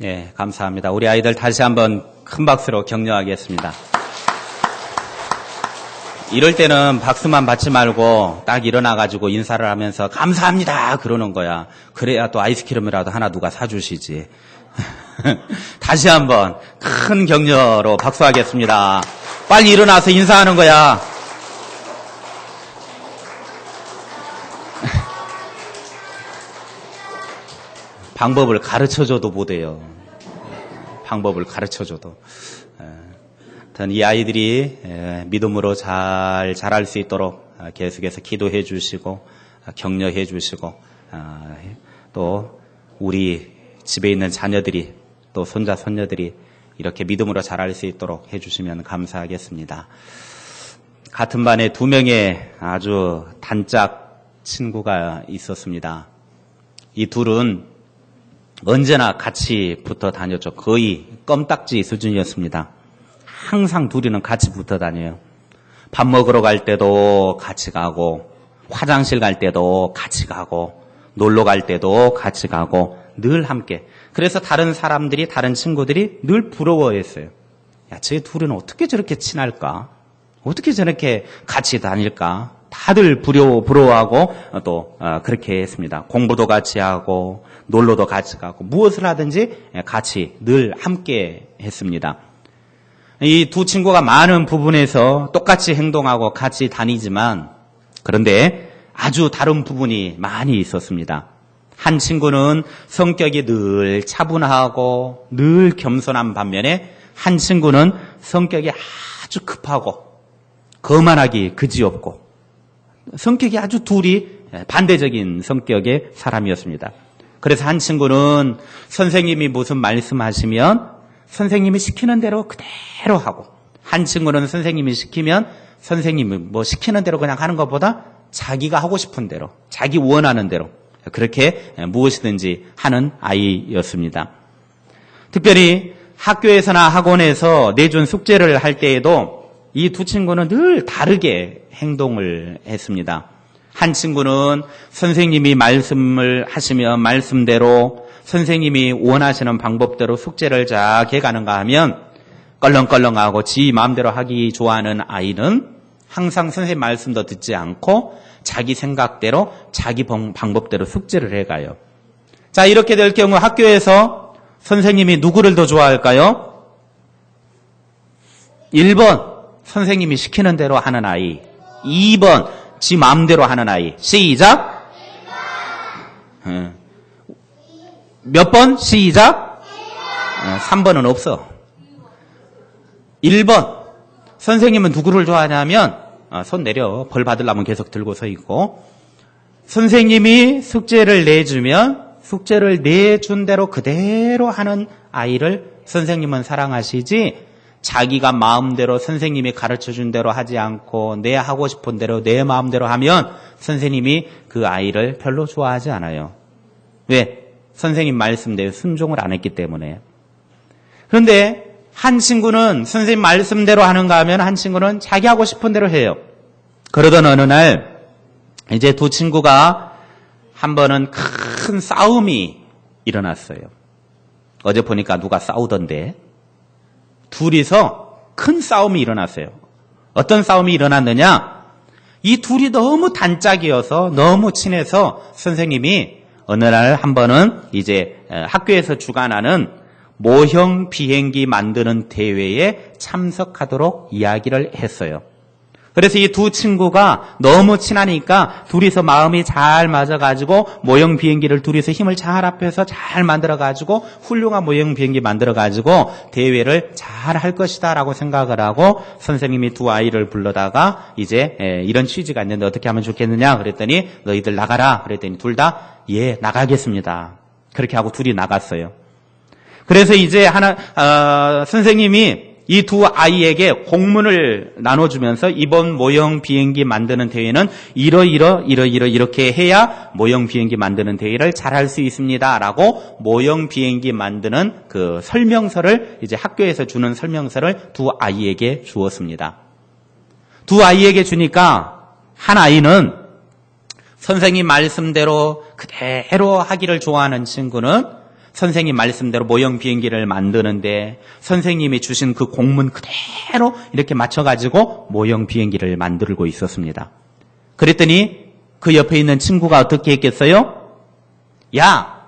예, 감사합니다. 우리 아이들 다시 한번 큰 박수로 격려하겠습니다. 이럴 때는 박수만 받지 말고 딱 일어나가지고 인사를 하면서 감사합니다 그러는 거야. 그래야 또 아이스크림이라도 하나 누가 사주시지. 다시 한번 큰 격려로 박수하겠습니다. 빨리 일어나서 인사하는 거야. 방법을 가르쳐줘도 못해요. 방법을 가르쳐줘도. 이 아이들이 믿음으로 잘 자랄 수 있도록 계속해서 기도해 주시고 격려해 주시고 또 우리 집에 있는 자녀들이 또 손자 손녀들이 이렇게 믿음으로 자랄 수 있도록 해 주시면 감사하겠습니다. 같은 반에 2명의 아주 단짝 친구가 있었습니다. 이 둘은 언제나 같이 붙어 다녔죠. 거의 껌딱지 수준이었습니다. 항상 둘이는 같이 붙어 다녀요. 밥 먹으러 갈 때도 같이 가고, 화장실 갈 때도 같이 가고, 놀러 갈 때도 같이 가고, 늘 함께. 그래서 다른 사람들이, 다른 친구들이 늘 부러워했어요. 야, 쟤 둘은 어떻게 저렇게 친할까? 어떻게 저렇게 같이 다닐까? 다들 부러워하고 또 그렇게 했습니다. 공부도 같이 하고, 놀러도 같이 가고, 무엇을 하든지 같이 늘 함께 했습니다. 이 두 친구가 많은 부분에서 똑같이 행동하고 같이 다니지만 그런데 아주 다른 부분이 많이 있었습니다. 한 친구는 성격이 늘 차분하고 늘 겸손한 반면에 한 친구는 성격이 아주 급하고 거만하기 그지없고 성격이 아주 둘이 반대적인 성격의 사람이었습니다. 그래서 한 친구는 선생님이 무슨 말씀하시면 선생님이 시키는 대로 그대로 하고 한 친구는 선생님이 시키면 선생님이 뭐 시키는 대로 그냥 하는 것보다 자기가 하고 싶은 대로 자기 원하는 대로 그렇게 무엇이든지 하는 아이였습니다. 특별히 학교에서나 학원에서 내준 숙제를 할 때에도 이 두 친구는 늘 다르게 행동을 했습니다. 한 친구는 선생님이 말씀을 하시면 말씀대로 선생님이 원하시는 방법대로 숙제를 잘 해가는가 하면 껄렁껄렁하고 지 마음대로 하기 좋아하는 아이는 항상 선생님 말씀도 듣지 않고 자기 생각대로 자기 방법대로 숙제를 해가요. 자, 이렇게 될 경우 학교에서 선생님이 누구를 더 좋아할까요? 1번 선생님이 시키는 대로 하는 아이, 2번 지 마음대로 하는 아이. 시작. 몇 번? 시작. 3번은 없어. 1번 선생님은 누구를 좋아하냐면 손 내려. 벌 받으려면 계속 들고 서 있고 선생님이 숙제를 내주면 숙제를 내준 대로 그대로 하는 아이를 선생님은 사랑하시지 자기가 마음대로 선생님이 가르쳐준 대로 하지 않고 내 하고 싶은 대로 내 마음대로 하면 선생님이 그 아이를 별로 좋아하지 않아요. 왜? 선생님 말씀대로 순종을 안 했기 때문에. 그런데 한 친구는 선생님 말씀대로 하는가 하면 한 친구는 자기 하고 싶은 대로 해요. 그러던 어느 날 이제 두 친구가 한 번은 큰 싸움이 일어났어요. 어제 보니까 누가 싸우던데 둘이서 큰 싸움이 일어났어요. 어떤 싸움이 일어났느냐? 이 둘이 너무 단짝이어서 너무 친해서 선생님이 어느 날 한 번은 이제 학교에서 주관하는 모형 비행기 만드는 대회에 참석하도록 이야기를 했어요. 그래서 이 두 친구가 너무 친하니까 둘이서 마음이 잘 맞아가지고 모형 비행기를 둘이서 힘을 잘 합해서 잘 만들어가지고 훌륭한 모형 비행기 만들어가지고 대회를 잘 할 것이다 라고 생각을 하고 선생님이 두 아이를 불러다가 이제 이런 취지가 있는데 어떻게 하면 좋겠느냐 그랬더니 너희들 나가라 그랬더니 둘 다 예 나가겠습니다. 그렇게 하고 둘이 나갔어요. 그래서 이제 선생님이 이 두 아이에게 공문을 나눠주면서 이번 모형 비행기 만드는 대회는 이렇게 해야 모형 비행기 만드는 대회를 잘할 수 있습니다. 라고 모형 비행기 만드는 그 설명서를 이제 학교에서 주는 설명서를 두 아이에게 주었습니다. 두 아이에게 주니까 한 아이는 선생님 말씀대로 그대로 하기를 좋아하는 친구는 선생님 말씀대로 모형 비행기를 만드는데 선생님이 주신 그 공문 그대로 이렇게 맞춰가지고 모형 비행기를 만들고 있었습니다. 그랬더니 그 옆에 있는 친구가 어떻게 했겠어요? 야,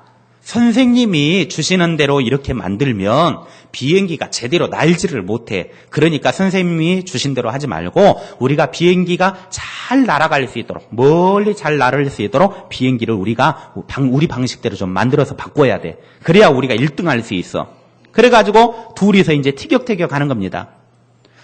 선생님이 주시는 대로 이렇게 만들면 비행기가 제대로 날지를 못해. 그러니까 선생님이 주신 대로 하지 말고 우리가 비행기가 잘 날아갈 수 있도록, 멀리 잘 날을 수 있도록 비행기를 우리가 우리 방식대로 좀 만들어서 바꿔야 돼. 그래야 우리가 1등할 수 있어. 그래가지고 둘이서 이제 티격태격 하는 겁니다.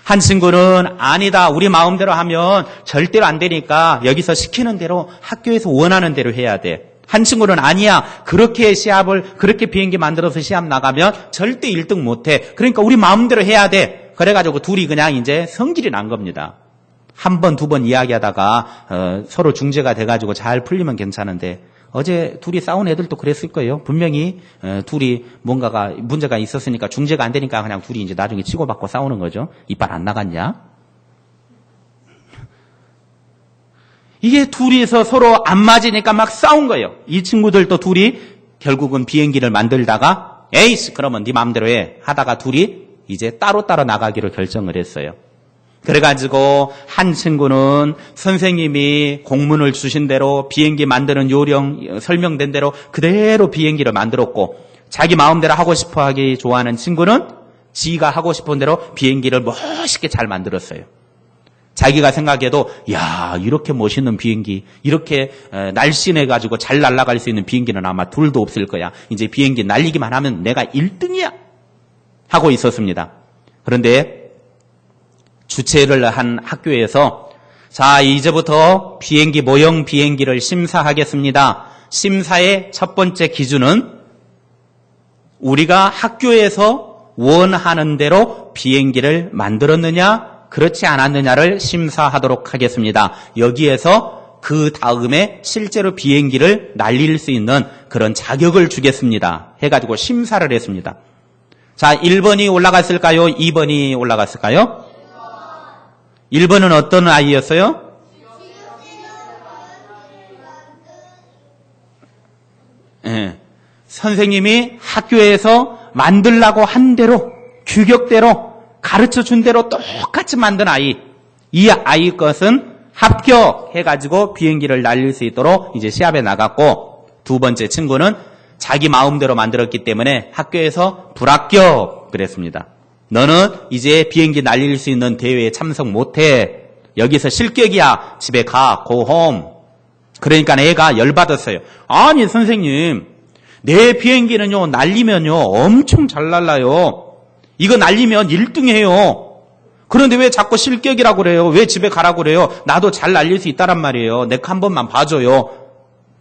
한 친구는 아니다, 우리 마음대로 하면 절대로 안 되니까 여기서 시키는 대로 학교에서 원하는 대로 해야 돼. 한 친구는 아니야, 그렇게 비행기 만들어서 시합 나가면 절대 1등 못해. 그러니까 우리 마음대로 해야 돼. 그래가지고 둘이 그냥 이제 성질이 난 겁니다. 한 번, 두 번 이야기하다가 서로 중재가 돼가지고 잘 풀리면 괜찮은데 어제 둘이 싸운 애들도 그랬을 거예요. 분명히 둘이 뭔가가 문제가 있었으니까 중재가 안 되니까 그냥 둘이 이제 나중에 치고받고 싸우는 거죠. 이빨 안 나갔냐? 이게 둘이서 서로 안 맞으니까 막 싸운 거예요. 이 친구들도 둘이 결국은 비행기를 만들다가 에이씨, 그러면 네 마음대로 해 하다가 둘이 이제 따로따로 나가기로 결정을 했어요. 그래가지고 한 친구는 선생님이 공문을 주신 대로 비행기 만드는 요령 설명된 대로 그대로 비행기를 만들었고, 자기 마음대로 하고 싶어 하기 좋아하는 친구는 지가 하고 싶은 대로 비행기를 멋있게 잘 만들었어요. 자기가 생각해도 야, 이렇게 멋있는 비행기, 이렇게 날씬해가지고 잘 날아갈 수 있는 비행기는 아마 둘도 없을 거야. 이제 비행기 날리기만 하면 내가 1등이야 하고 있었습니다. 그런데 주최를 한 학교에서 자, 이제부터 비행기 모형 비행기를 심사하겠습니다. 심사의 첫 번째 기준은 우리가 학교에서 원하는 대로 비행기를 만들었느냐 그렇지 않았느냐를 심사하도록 하겠습니다. 여기에서 그 다음에 실제로 비행기를 날릴 수 있는 그런 자격을 주겠습니다. 해가지고 심사를 했습니다. 자, 1번이 올라갔을까요? 2번이 올라갔을까요? 1번은 어떤 아이였어요? 네. 선생님이 학교에서 만들라고 한 대로, 규격대로, 가르쳐준 대로 똑같이 만든 아이. 이 아이 것은 합격해가지고 비행기를 날릴 수 있도록 이제 시합에 나갔고, 두 번째 친구는 자기 마음대로 만들었기 때문에 학교에서 불합격 그랬습니다. 너는 이제 비행기 날릴 수 있는 대회에 참석 못해. 여기서 실격이야. 집에 가. go home. 그러니까 애가 열받았어요. 아니 선생님, 내 비행기는요 날리면요 엄청 잘 날라요. 이거 날리면 1등해요. 그런데 왜 자꾸 실격이라고 그래요? 왜 집에 가라고 그래요? 나도 잘 날릴 수 있다란 말이에요. 내 거 한 번만 봐줘요.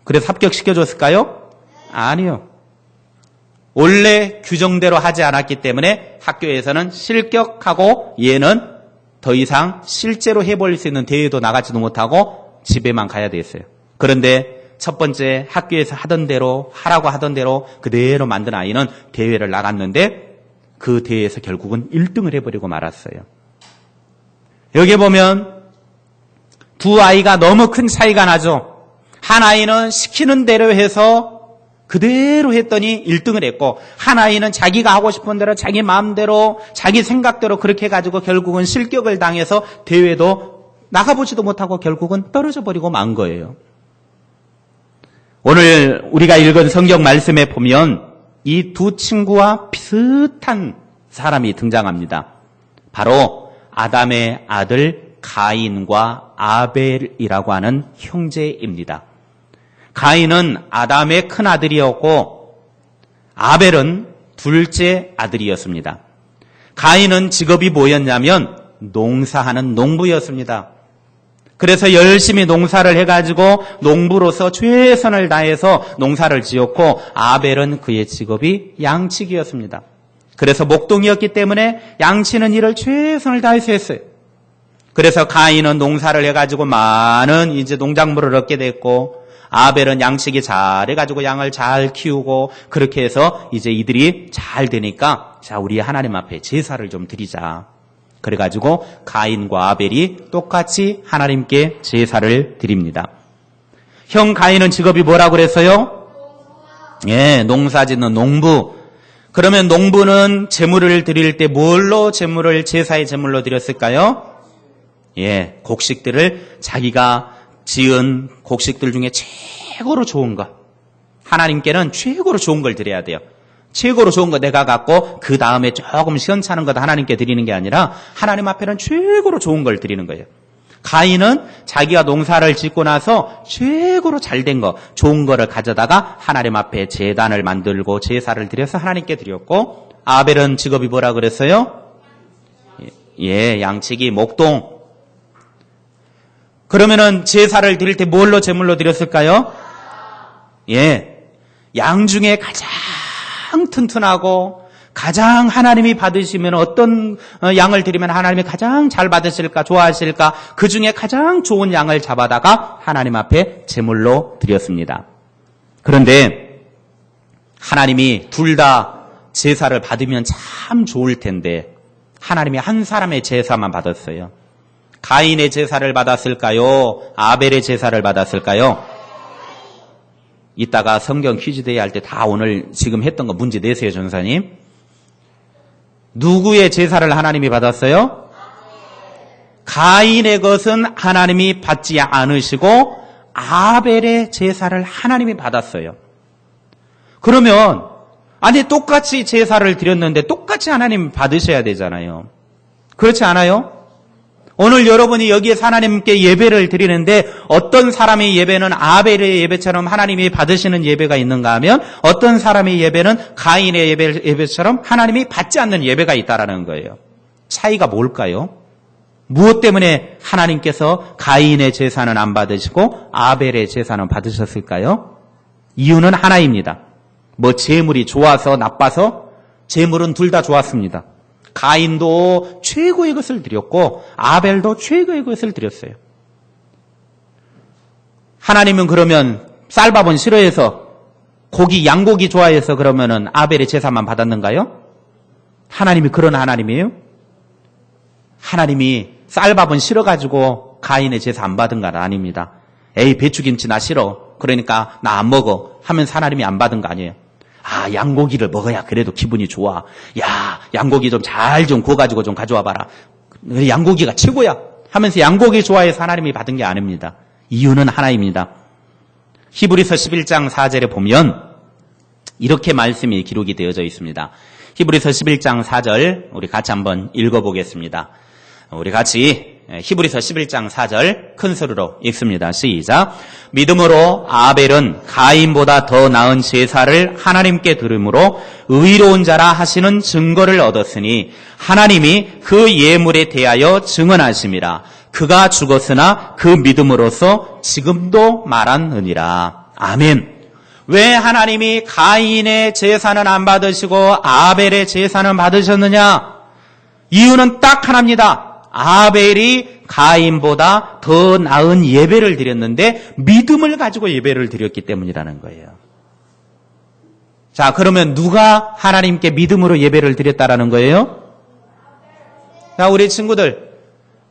그래서 합격시켜줬을까요? 아니요. 원래 규정대로 하지 않았기 때문에 학교에서는 실격하고 얘는 더 이상 실제로 해볼 수 있는 대회도 나가지도 못하고 집에만 가야 됐어요. 그런데 첫 번째 학교에서 하던 대로 하라고 하던 대로 그대로 만든 아이는 대회를 나갔는데 그 대회에서 결국은 1등을 해버리고 말았어요. 여기 보면 두 아이가 너무 큰 차이가 나죠. 한 아이는 시키는 대로 해서 그대로 했더니 1등을 했고, 한 아이는 자기가 하고 싶은 대로 자기 마음대로 자기 생각대로 그렇게 해가지고 결국은 실격을 당해서 대회도 나가보지도 못하고 결국은 떨어져 버리고 만 거예요. 오늘 우리가 읽은 성경 말씀에 보면 이 두 친구와 비슷한 사람이 등장합니다. 바로 아담의 아들 가인과 아벨이라고 하는 형제입니다. 가인은 아담의 큰 아들이었고 아벨은 둘째 아들이었습니다. 가인은 직업이 뭐였냐면 농사하는 농부였습니다. 그래서 열심히 농사를 해가지고 농부로서 최선을 다해서 농사를 지었고, 아벨은 그의 직업이 양치기였습니다. 그래서 목동이었기 때문에 양치는 일을 최선을 다해서 했어요. 그래서 가인은 농사를 해가지고 많은 이제 농작물을 얻게 됐고, 아벨은 양치기 잘 해가지고 양을 잘 키우고, 그렇게 해서 이제 이들이 잘 되니까 자, 우리 하나님 앞에 제사를 좀 드리자. 그래가지고 가인과 아벨이 똑같이 하나님께 제사를 드립니다. 형 가인은 직업이 뭐라고 그랬어요? 예, 농사 짓는 농부. 그러면 농부는 제물을 드릴 때 뭘로 제물을 제사의 제물로 드렸을까요? 예, 곡식들을 자기가 지은 곡식들 중에 최고로 좋은 것. 하나님께는 최고로 좋은 걸 드려야 돼요. 최고로 좋은 거 내가 갖고 그 다음에 조금 시원찮은 것 하나님께 드리는 게 아니라 하나님 앞에는 최고로 좋은 걸 드리는 거예요. 가인은 자기가 농사를 짓고 나서 최고로 잘된 거, 좋은 거를 가져다가 하나님 앞에 제단을 만들고 제사를 드려서 하나님께 드렸고, 아벨은 직업이 뭐라 그랬어요? 예, 양치기, 목동. 그러면은 제사를 드릴 때 뭘로 제물로 드렸을까요? 예, 양 중에 가장 튼튼하고 가장 하나님이 받으시면 어떤 양을 드리면 하나님이 가장 잘 받으실까, 좋아하실까, 그 중에 가장 좋은 양을 잡아다가 하나님 앞에 제물로 드렸습니다. 그런데 하나님이 둘 다 제사를 받으면 참 좋을 텐데 하나님이 한 사람의 제사만 받았어요. 가인의 제사를 받았을까요? 아벨의 제사를 받았을까요? 이따가 성경 퀴즈데이 할 때 다 오늘 지금 했던 거 문제 내세요, 전사님. 누구의 제사를 하나님이 받았어요? 가인의 것은 하나님이 받지 않으시고 아벨의 제사를 하나님이 받았어요. 그러면 아니 똑같이 제사를 드렸는데 똑같이 하나님 받으셔야 되잖아요. 그렇지 않아요? 오늘 여러분이 여기에서 하나님께 예배를 드리는데 어떤 사람의 예배는 아벨의 예배처럼 하나님이 받으시는 예배가 있는가 하면 어떤 사람의 예배는 가인의 예배처럼 하나님이 받지 않는 예배가 있다라는 거예요. 차이가 뭘까요? 무엇 때문에 하나님께서 가인의 제사는 안 받으시고 아벨의 제사는 받으셨을까요? 이유는 하나입니다. 뭐 제물이 좋아서 나빠서? 제물은 둘 다 좋았습니다. 가인도 최고의 것을 드렸고 아벨도 최고의 것을 드렸어요. 하나님은 그러면 쌀밥은 싫어해서 양고기 좋아해서 그러면은 아벨의 제사만 받았는가요? 하나님이 그런 하나님이에요? 하나님이 쌀밥은 싫어가지고 가인의 제사 안 받은 건 아닙니다. 에이, 배추김치 나 싫어. 그러니까 나 안 먹어. 하면서 하나님이 안 받은 거 아니에요. 아, 양고기를 먹어야 그래도 기분이 좋아. 야, 양고기 좀 잘 좀 구워가지고 좀 가져와 봐라. 양고기가 최고야. 하면서 양고기 좋아해서 하나님이 받은 게 아닙니다. 이유는 하나입니다. 히브리서 11장 4절에 보면 이렇게 말씀이 기록이 되어져 있습니다. 히브리서 11장 4절 우리 같이 한번 읽어보겠습니다. 우리 같이 히브리서 11장 4절 큰 소리로 읽습니다. 시작. 믿음으로 아벨은 가인보다 더 나은 제사를 하나님께 드림으로 의로운 자라 하시는 증거를 얻었으니 하나님이 그 예물에 대하여 증언하심이라. 그가 죽었으나 그 믿음으로써 지금도 말하느니라. 아멘. 왜 하나님이 가인의 제사는 안 받으시고 아벨의 제사는 받으셨느냐? 이유는 딱 하나입니다. 아벨이 가인보다 더 나은 예배를 드렸는데 믿음을 가지고 예배를 드렸기 때문이라는 거예요. 자, 그러면 누가 하나님께 믿음으로 예배를 드렸다라는 거예요? 자, 우리 친구들,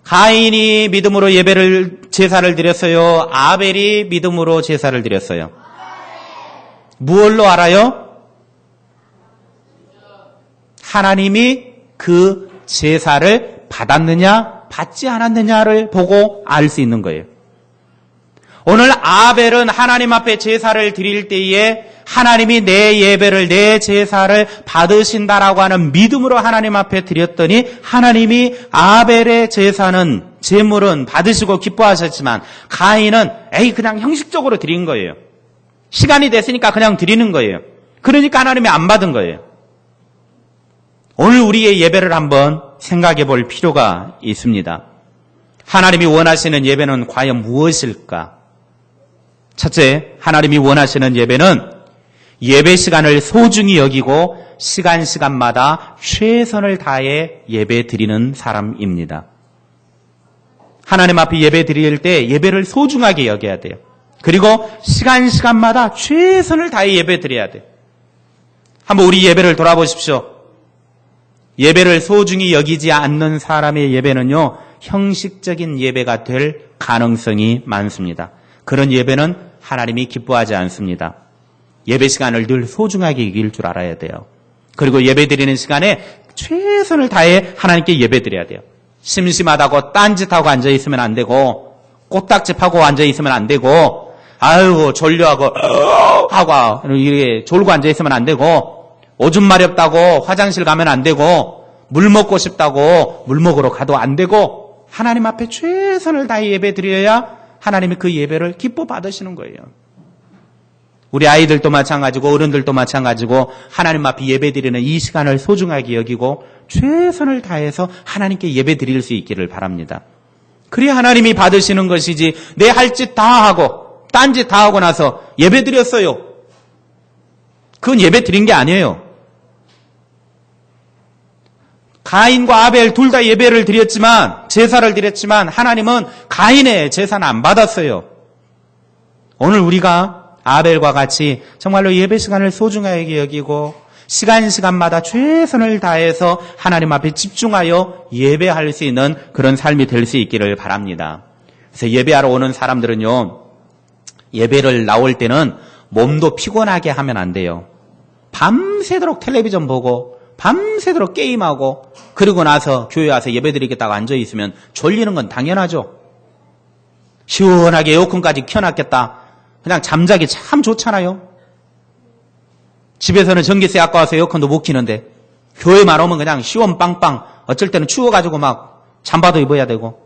가인이 믿음으로 제사를 드렸어요? 아벨이 믿음으로 제사를 드렸어요? 무엇로 알아요? 하나님이 그 제사를 받았느냐, 받지 않았느냐를 보고 알 수 있는 거예요. 오늘 아벨은 하나님 앞에 제사를 드릴 때에 하나님이 내 예배를, 내 제사를 받으신다라고 하는 믿음으로 하나님 앞에 드렸더니 하나님이 아벨의 제물은 받으시고 기뻐하셨지만 가인은 그냥 형식적으로 드린 거예요. 시간이 됐으니까 그냥 드리는 거예요. 그러니까 하나님이 안 받은 거예요. 오늘 우리의 예배를 한번 생각해 볼 필요가 있습니다. 하나님이 원하시는 예배는 과연 무엇일까? 첫째, 하나님이 원하시는 예배는 예배 시간을 소중히 여기고 시간마다 최선을 다해 예배 드리는 사람입니다. 하나님 앞에 예배 드릴 때 예배를 소중하게 여겨야 돼요. 그리고 시간마다 최선을 다해 예배 드려야 돼요. 한번 우리 예배를 돌아보십시오. 예배를 소중히 여기지 않는 사람의 예배는요, 형식적인 예배가 될 가능성이 많습니다. 그런 예배는 하나님이 기뻐하지 않습니다. 예배 시간을 늘 소중하게 여길 줄 알아야 돼요. 그리고 예배 드리는 시간에 최선을 다해 하나님께 예배 드려야 돼요. 심심하다고 딴짓하고 앉아있으면 안 되고, 꼬딱지하고 앉아있으면 안 되고, 아이고 졸려하고 하고 이렇게 졸고 앉아있으면 안 되고, 오줌 마렵다고 화장실 가면 안 되고, 물 먹고 싶다고 물 먹으러 가도 안 되고, 하나님 앞에 최선을 다해 예배 드려야 하나님이 그 예배를 기뻐 받으시는 거예요. 우리 아이들도 마찬가지고 어른들도 마찬가지고 하나님 앞에 예배 드리는 이 시간을 소중하게 여기고 최선을 다해서 하나님께 예배 드릴 수 있기를 바랍니다. 그래야 하나님이 받으시는 것이지, 내 할 짓 다 하고 딴짓 다 하고 나서 예배 드렸어요. 그건 예배 드린 게 아니에요. 가인과 아벨 둘 다 예배를 드렸지만, 제사를 드렸지만 하나님은 가인의 제사는 안 받았어요. 오늘 우리가 아벨과 같이 정말로 예배 시간을 소중하게 여기고 시간마다 최선을 다해서 하나님 앞에 집중하여 예배할 수 있는 그런 삶이 될 수 있기를 바랍니다. 그래서 예배하러 오는 사람들은요, 예배를 나올 때는 몸도 피곤하게 하면 안 돼요. 밤새도록 텔레비전 보고 밤새도록 게임하고 그리고 나서 교회 와서 예배드리겠다고 앉아있으면 졸리는 건 당연하죠. 시원하게 에어컨까지 켜놨겠다, 그냥 잠자기 참 좋잖아요. 집에서는 전기세 아까워서 에어컨도 못 켜는데 교회만 오면 그냥 시원 빵빵, 어쩔 때는 추워가지고 막 잠바도 입어야 되고.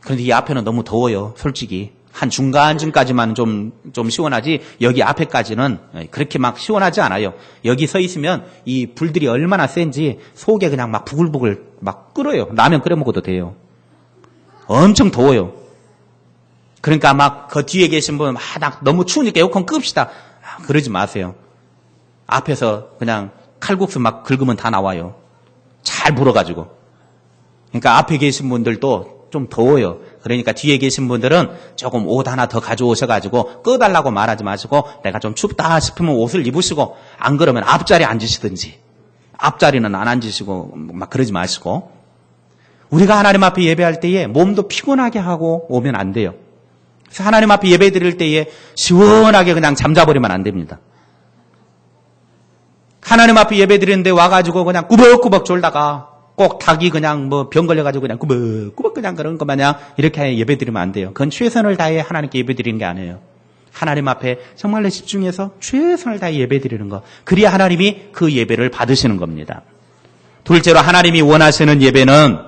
그런데 이 앞에는 너무 더워요. 솔직히 한 중간쯤까지만 좀 시원하지, 여기 앞에까지는 그렇게 막 시원하지 않아요. 여기 서 있으면 이 불들이 얼마나 센지 속에 그냥 막 부글부글 막 끓어요. 라면 끓여 먹어도 돼요. 엄청 더워요. 그러니까 막 그 뒤에 계신 분, 나 너무 추우니까 에어컨 끕시다, 그러지 마세요. 앞에서 그냥 칼국수 막 긁으면 다 나와요. 잘 불어가지고. 그러니까 앞에 계신 분들도 좀 더워요. 그러니까 뒤에 계신 분들은 조금 옷 하나 더 가져오셔가지고 꺼달라고 말하지 마시고, 내가 좀 춥다 싶으면 옷을 입으시고, 안 그러면 앞자리에 앉으시든지, 앞자리는 안 앉으시고 막 그러지 마시고. 우리가 하나님 앞에 예배할 때에 몸도 피곤하게 하고 오면 안 돼요. 그래서 하나님 앞에 예배 드릴 때에 시원하게 그냥 잠자버리면 안 됩니다. 하나님 앞에 예배 드리는데 와가지고 그냥 꾸벅꾸벅 졸다가 꼭 닭이 그냥 뭐 병 걸려가지고 그냥 꾸벅꾸벅 그냥 그런 거 마냥 이렇게 예배 드리면 안 돼요. 그건 최선을 다해 하나님께 예배 드리는 게 아니에요. 하나님 앞에 정말로 집중해서 최선을 다해 예배 드리는 거. 그래야 하나님이 그 예배를 받으시는 겁니다. 둘째로 하나님이 원하시는 예배는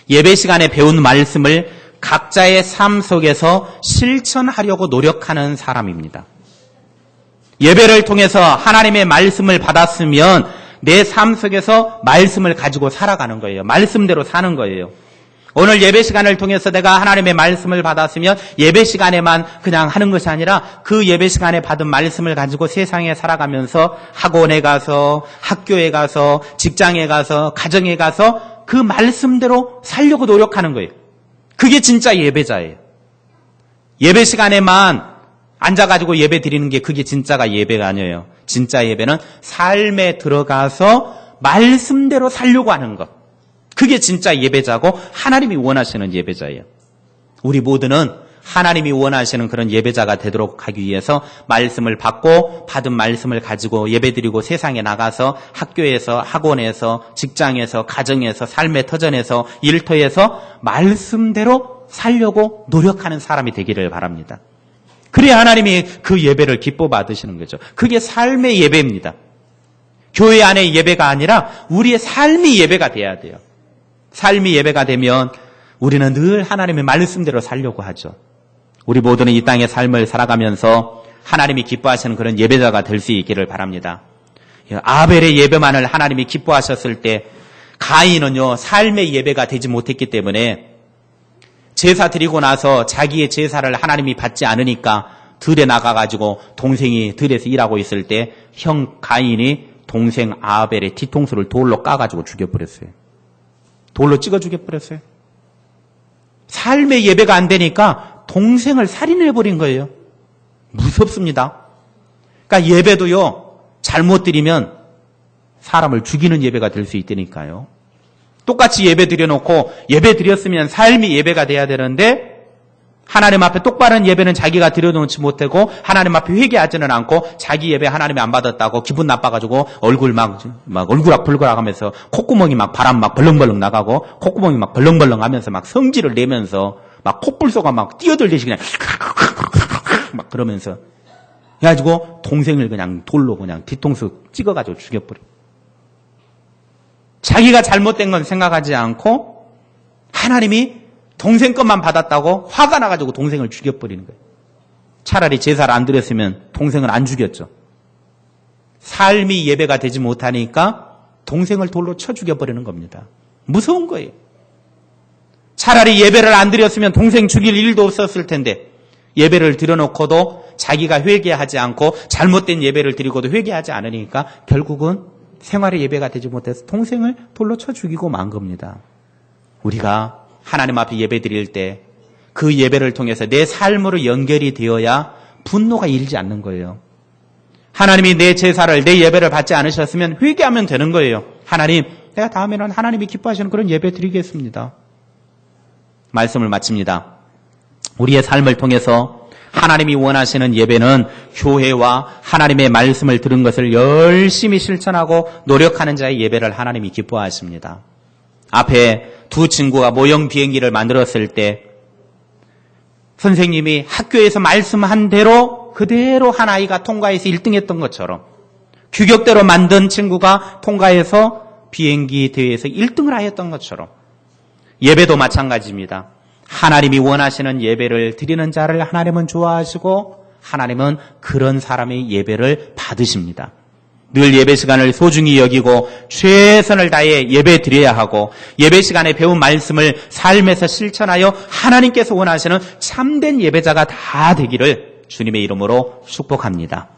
예배 시간에 배운 말씀을 각자의 삶 속에서 실천하려고 노력하는 사람입니다. 예배를 통해서 하나님의 말씀을 받았으면 내 삶 속에서 말씀을 가지고 살아가는 거예요. 말씀대로 사는 거예요. 오늘 예배 시간을 통해서 내가 하나님의 말씀을 받았으면 예배 시간에만 그냥 하는 것이 아니라 그 예배 시간에 받은 말씀을 가지고 세상에 살아가면서 학원에 가서, 학교에 가서, 직장에 가서, 가정에 가서 그 말씀대로 살려고 노력하는 거예요. 그게 진짜 예배자예요. 예배 시간에만 앉아가지고 예배 드리는 게 그게 진짜가 예배가 아니에요. 진짜 예배는 삶에 들어가서 말씀대로 살려고 하는 것. 그게 진짜 예배자고 하나님이 원하시는 예배자예요. 우리 모두는 하나님이 원하시는 그런 예배자가 되도록 하기 위해서 말씀을 받고 받은 말씀을 가지고 예배드리고 세상에 나가서 학교에서, 학원에서, 직장에서, 가정에서, 삶의 터전에서, 일터에서 말씀대로 살려고 노력하는 사람이 되기를 바랍니다. 그래야 하나님이 그 예배를 기뻐 받으시는 거죠. 그게 삶의 예배입니다. 교회 안의 예배가 아니라 우리의 삶이 예배가 돼야 돼요. 삶이 예배가 되면 우리는 늘 하나님의 말씀대로 살려고 하죠. 우리 모두는 이 땅의 삶을 살아가면서 하나님이 기뻐하시는 그런 예배자가 될 수 있기를 바랍니다. 아벨의 예배만을 하나님이 기뻐하셨을 때 가인은요, 삶의 예배가 되지 못했기 때문에 제사 드리고 나서 자기의 제사를 하나님이 받지 않으니까 들에 나가가지고 동생이 들에서 일하고 있을 때 형 가인이 동생 아벨의 뒤통수를 돌로 까가지고 죽여버렸어요. 돌로 찍어 죽여버렸어요. 삶의 예배가 안 되니까 동생을 살인해버린 거예요. 무섭습니다. 그러니까 예배도요, 잘못 드리면 사람을 죽이는 예배가 될 수 있다니까요. 똑같이 예배 드려놓고 예배 드렸으면 삶이 예배가 돼야 되는데 하나님 앞에 똑바른 예배는 자기가 드려놓지 못하고 하나님 앞에 회개하지는 않고 자기 예배 하나님이 안 받았다고 기분 나빠가지고 얼굴 막 얼굴악불굴악 하면서 콧구멍이 막 바람 막 벌렁벌렁 나가고 콧구멍이 막 벌렁벌렁 하면서 막 성질을 내면서 막 콧불소가 막 뛰어들듯이 그냥 막 그러면서 해가지고 동생을 그냥 돌로 그냥 뒤통수 찍어가지고 죽여버려. 자기가 잘못된 건 생각하지 않고 하나님이 동생 것만 받았다고 화가 나가지고 동생을 죽여버리는 거예요. 차라리 제사를 안 드렸으면 동생을 안 죽였죠. 삶이 예배가 되지 못하니까 동생을 돌로 쳐 죽여버리는 겁니다. 무서운 거예요. 차라리 예배를 안 드렸으면 동생 죽일 일도 없었을 텐데 예배를 드려놓고도 자기가 회개하지 않고 잘못된 예배를 드리고도 회개하지 않으니까 결국은 생활의 예배가 되지 못해서 동생을 돌로 쳐 죽이고 만 겁니다. 우리가 하나님 앞에 예배 드릴 때 그 예배를 통해서 내 삶으로 연결이 되어야 분노가 일지 않는 거예요. 하나님이 내 제사를, 내 예배를 받지 않으셨으면 회개하면 되는 거예요. 하나님, 내가 다음에는 하나님이 기뻐하시는 그런 예배 드리겠습니다. 말씀을 마칩니다. 우리의 삶을 통해서 하나님이 원하시는 예배는 교회와 하나님의 말씀을 들은 것을 열심히 실천하고 노력하는 자의 예배를 하나님이 기뻐하십니다. 앞에 두 친구가 모형 비행기를 만들었을 때 선생님이 학교에서 말씀한 대로 그대로 한 아이가 통과해서 1등했던 것처럼 규격대로 만든 친구가 통과해서 비행기 대회에서 1등을 하였던 것처럼 예배도 마찬가지입니다. 하나님이 원하시는 예배를 드리는 자를 하나님은 좋아하시고 하나님은 그런 사람의 예배를 받으십니다. 늘 예배 시간을 소중히 여기고 최선을 다해 예배 드려야 하고 예배 시간에 배운 말씀을 삶에서 실천하여 하나님께서 원하시는 참된 예배자가 다 되기를 주님의 이름으로 축복합니다.